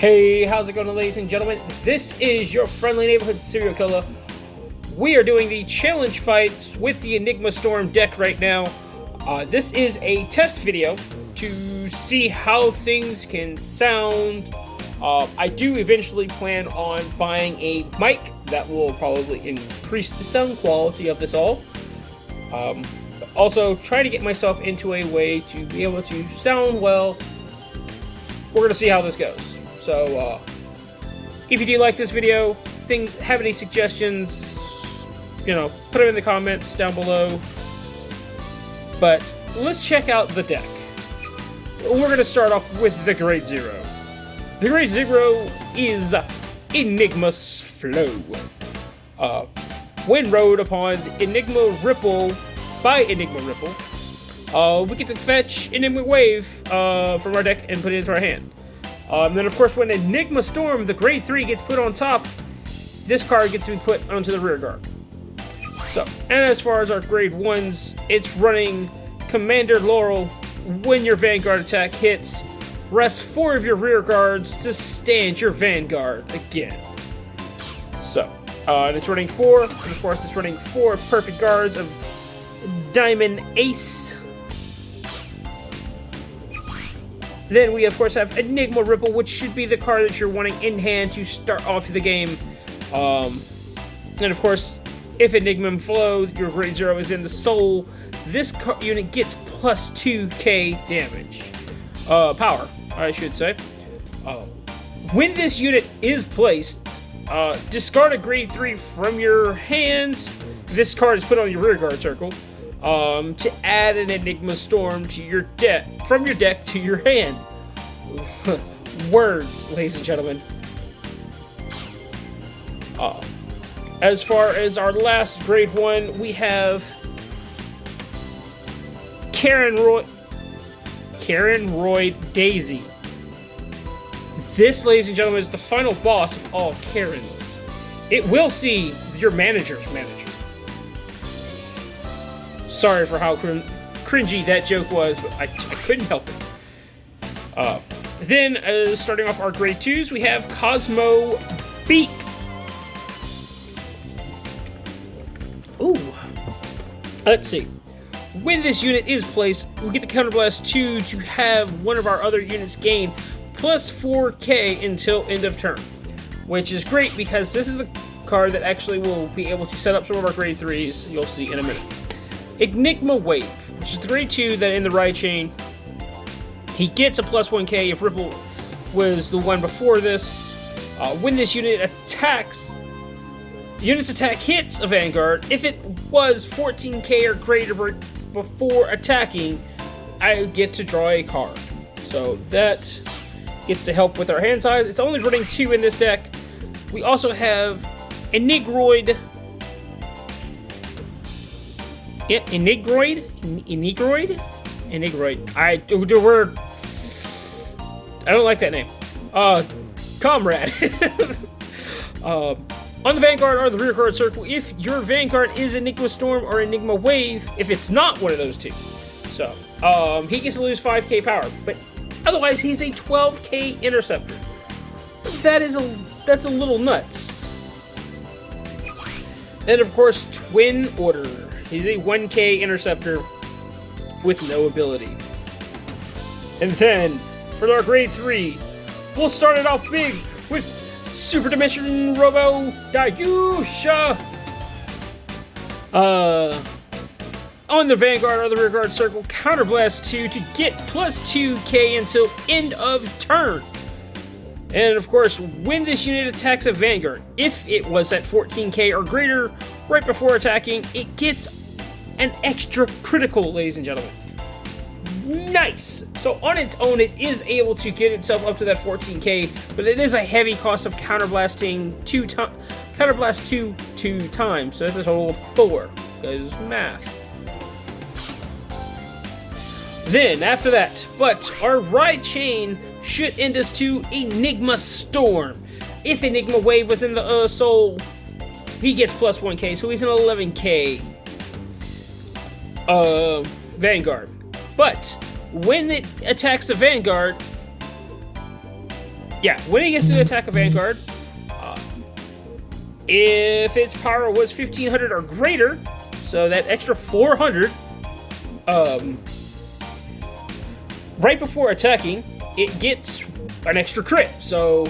Hey, how's it going, ladies and gentlemen? This is your friendly neighborhood serial killer. We are doing the challenge fights with the Enigma Storm deck right now. This is a test video to see how things can sound. I do eventually plan on buying a mic that will probably increase the sound quality of this all. Also, trying to get myself into a way to be able to sound well. We're going to see how this goes. So, if you do like this video, have any suggestions, put them in the comments down below. But let's check out the deck. We're going to start off with the Grade 0. The Grade 0 is Enigma's Flow. When rode upon Enigma Ripple by Enigma Ripple, we get to fetch Enigma Wave from our deck and put it into our hand. Then, of course, when Enigma Storm, the Grade 3, gets put on top, this card gets to be put onto the rear guard. So, and as far as our Grade 1s, it's running Commander Laurel. When your Vanguard attack hits, rest 4 of your rear guards to stand your Vanguard again. So, and it's running 4, and of course it's running 4 perfect guards of Diamond Ace. Then we, of course, have Enigma Ripple, which should be the card that you're wanting in hand to start off the game. And, of course, if Enigma Flow, your Grade 0 is in the Soul, this unit gets plus 2k damage. Power, I should say. When this unit is placed, discard a Grade 3 from your hands. This card is put on your rear guard circle. To add an Enigma Storm to your deck, from your deck to your hand. Words, ladies and gentlemen. As far as our last Grade 1, we have Karen Royd Daisy. This, ladies and gentlemen, is the final boss of all Karens. It will see your manager's manager. Sorry for how cringy that joke was, but I couldn't help it. Then, starting off our Grade 2s, we have Cosmo Beak. Ooh. Let's see. When this unit is placed, we get the Counterblast 2 to have one of our other units gain plus 4k until end of turn. Which is great because this is the card that actually will be able to set up some of our Grade 3s, you'll see in a minute. Enigma Wave, which is the Grade 2 that in the right chain, he gets a plus 1k if Ripple was the one before this. When this unit attacks, the unit's attack hits a Vanguard. If it was 14k or greater before attacking, I get to draw a card. So that gets to help with our hand size. It's only running 2 in this deck. We also have Enigroid. Yeah, Enigroid. I don't like that name. Comrade. On the Vanguard or the rear guard circle, if your Vanguard is Enigma Storm or Enigma Wave, if it's not one of those two. So, he gets to lose 5k power, but otherwise he's a 12k interceptor. That's a little nuts. And of course, Twin Order. He's a 1k interceptor with no ability. And then, for our Grade 3, we'll start it off big with Super Dimension Robo Dayusha. On the Vanguard or the rear guard circle, Counterblast 2 to get plus 2k until end of turn. And of course, when this unit attacks a Vanguard, if it was at 14k or greater right before attacking, it gets an extra critical, ladies and gentlemen. Nice! So on its own, it is able to get itself up to that 14k, but it is a heavy cost of counterblasting Counterblast 2 times, so that's a total of 4, because math. Then, after that, but our right chain should end us to Enigma Storm. If Enigma Wave was in the Soul, he gets plus 1k, so he's an 11k Vanguard. But when it attacks the Vanguard, Yeah, when it gets to attack a vanguard, if its power was 1500 or greater, so that extra 400, right before attacking, it gets an extra crit. So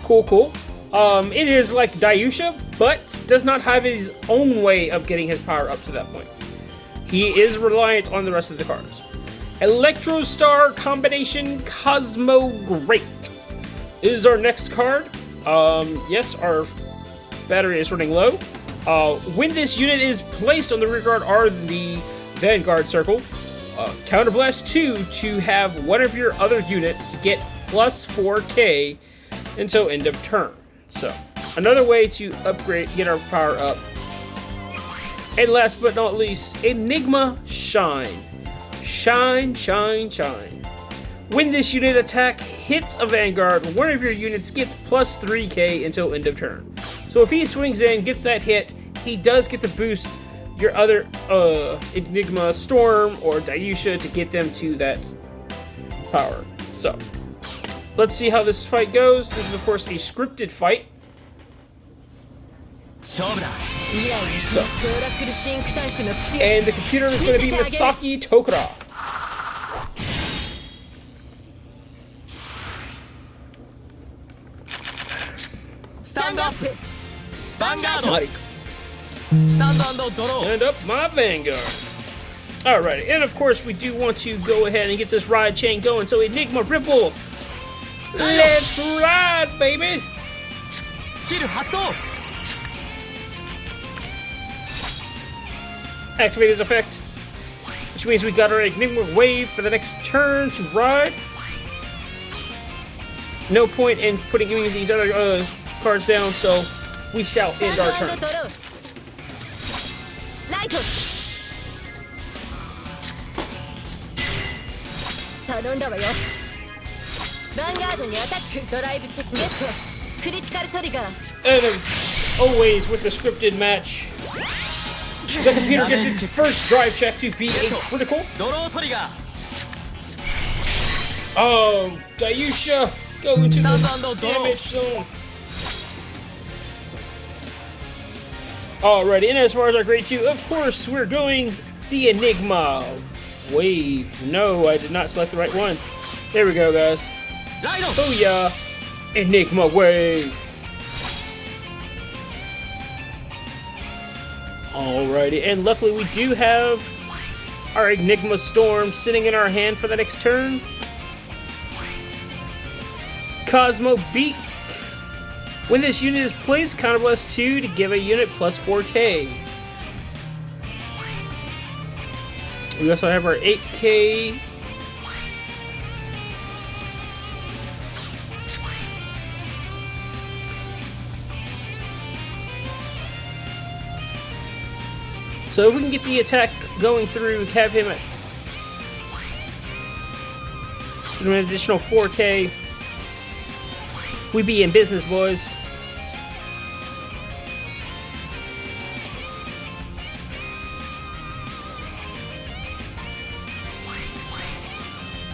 cool. It is like Dayusha, but does not have his own way of getting his power up to that point. He is reliant on the rest of the cards. Electro Star Combination Cosmo Great is our next card. Yes, our battery is running low. When this unit is placed on the rear guard or the vanguard circle, counterblast 2 to have one of your other units get plus 4k until end of turn. So, another way to get our power up. And last but not least, Enigma Shine. Shine. When this unit attack hits a vanguard, one of your units gets plus 3k until end of turn. So if he swings in, gets that hit, he does get to boost your other Enigma Storm or Dayusha to get them to that power. So, let's see how this fight goes. This is, of course, a scripted fight. So, and the computer is going to be Misaki Tokura. Stand up! Vanguard! Stand up, my Vanguard. Alrighty, and of course we do want to go ahead and get this ride chain going. So Enigma Ripple, let's ride, baby! Skill Hato! Activate his effect, which means we got our Enigma Wave for the next turn to ride. No point in putting any of these other cards down, so we shall end our turn. And always with the scripted match, the computer gets its first drive check to be a critical. Oh, Dayusha, go into the damage zone. Alrighty, and as far as our grade 2, of course, we're going the Enigma Wave. No, I did not select the right one. There we go, guys. Oh yeah, Enigma Wave. Alrighty, and luckily we do have our Enigma Storm sitting in our hand for the next turn. Cosmo Beak. When this unit is placed, counterblast 2 to give a unit plus 4k. We also have our 8k. So if we can get the attack going through, have him at an additional 4k. We be in business, boys.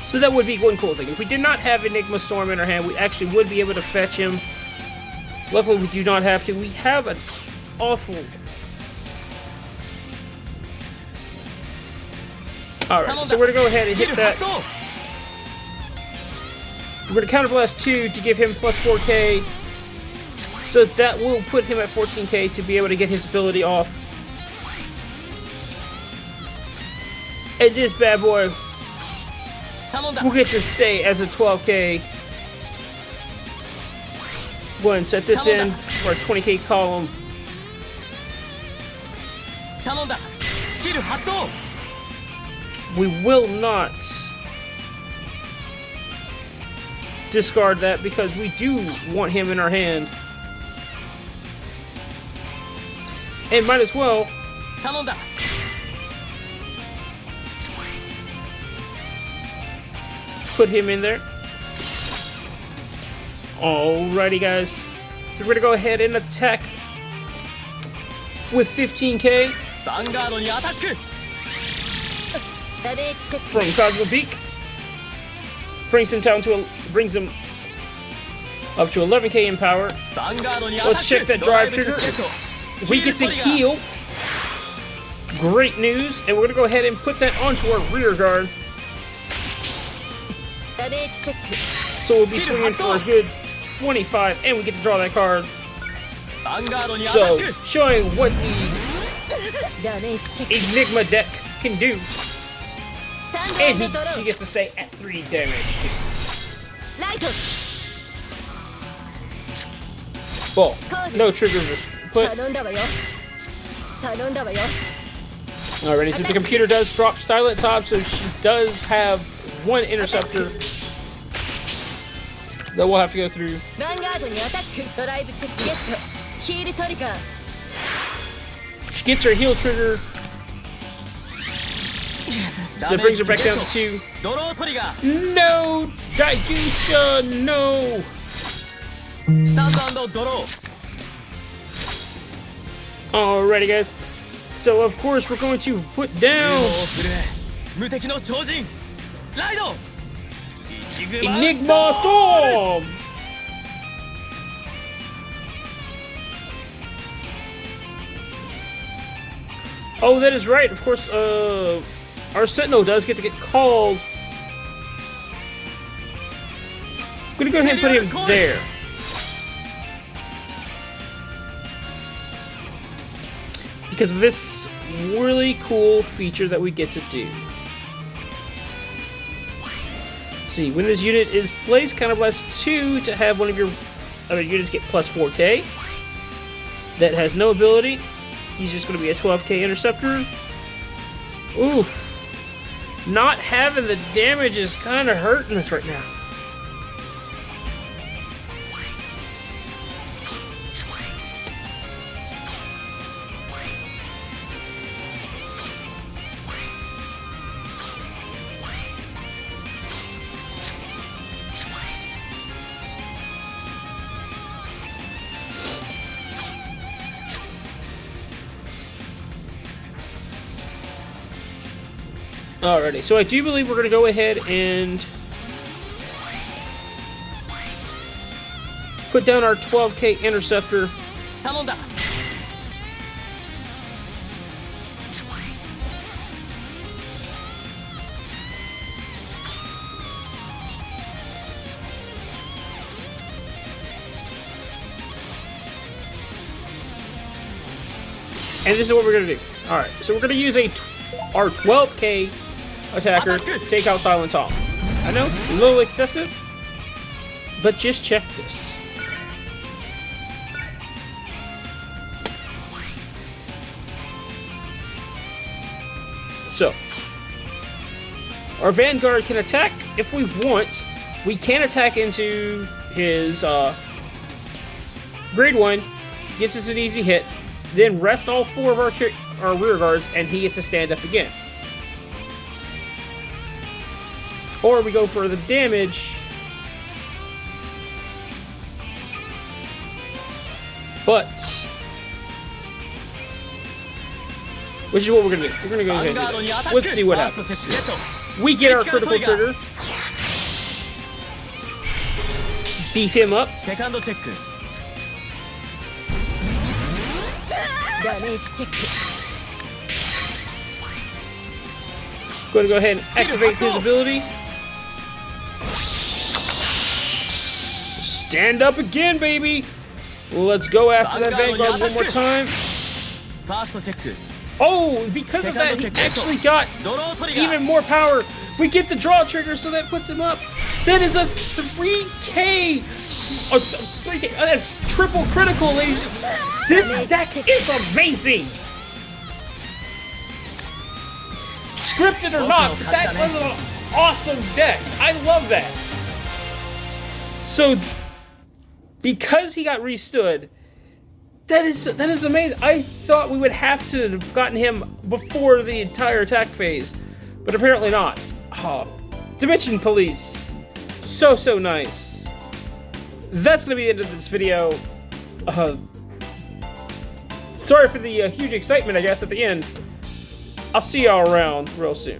So that would be one cool thing. If we did not have Enigma Storm in our hand, we actually would be able to fetch him. Luckily, we do not have to. We have an awful... Alright, so we're going to go ahead and hit that. We're going to counterblast 2 to give him plus 4k. So that will put him at 14k to be able to get his ability off. And this bad boy will get to stay as a 12k. Go ahead and set this in for a 20k column. We will not discard that because we do want him in our hand. And might as well put him in there. Alrighty, guys. So we're gonna go ahead and attack with 15k from Cosmo Beak. Brings him Up to 11k in power. ヴァンガードにアタック Let's check that ドライ drive ブチェ trigger. ックゲット We get to heal. Great news. And we're going to go ahead and put that onto our rear guard. ダメージチェック So we'll be swinging for a good 25. And we get to draw that card. ヴァンガードにアタ So ック showing what the ダメージチェック Enigma deck can do. スタン And ドドロ he ー gets to stay at 3 damage. ライト Well, no triggers put. 頼んだわよ頼んだわよ Alrighty, so the computer does drop silent top, so she does have one interceptor that we'll have to go through. ヴァンガードにアタックドライブチェックゲットヒールトリガー She gets her heal trigger. So that brings her back down to 2. ドロートリガー No! Daigusha, no! スタンド&ドロー Alrighty, guys. So, of course, we're going to put down もう震え無敵の超人ライドイチグマ Enigma Storm! Oh, that is right. Of course, our Sentinel does get to get called. I'm gonna go ahead and put him there. Because of this really cool feature that we get to do. See, when this unit is placed, counterblast 2 to have one of your other units get plus 4k. That has no ability. He's just going to be a 12k interceptor. Ooh. Not having the damage is kind of hurting us right now. Alrighty, so I do believe we're going to go ahead and put down our 12k interceptor. 頼んだ And this is what we're going to do. Alright, so we're going to use our 12k attacker to take out Silent Top. I know, a little excessive, but just check this. So, our vanguard can attack if we want. We can attack into his grade 1, gets us an easy hit, then rest all 4 of our rear guards, and he gets to stand up again. Or we go for the damage, but which is what we're gonna do. We're gonna go ahead and do that. Let's see what happens. We get our critical trigger, beef him up. セカンドチェックダメージチェック Going to go ahead and activate his ability. Stand up again, baby! Let's go after that Vanguard one more time. ファーストチェック Oh, because of that, he actually got ドロートリガー even more power. We get the draw trigger, so that puts him up. That is a 3k! A 3k, that's triple critical, ladies. This deck is amazing! Scripted or not, that was an awesome deck. I love that. So, because he got restood, that is amazing. I thought we would have to have gotten him before the entire attack phase, but apparently not. Oh, Dimension Police, so nice. That's gonna be the end of this video. Sorry for the huge excitement, I guess, at the end. I'll see y'all around real soon.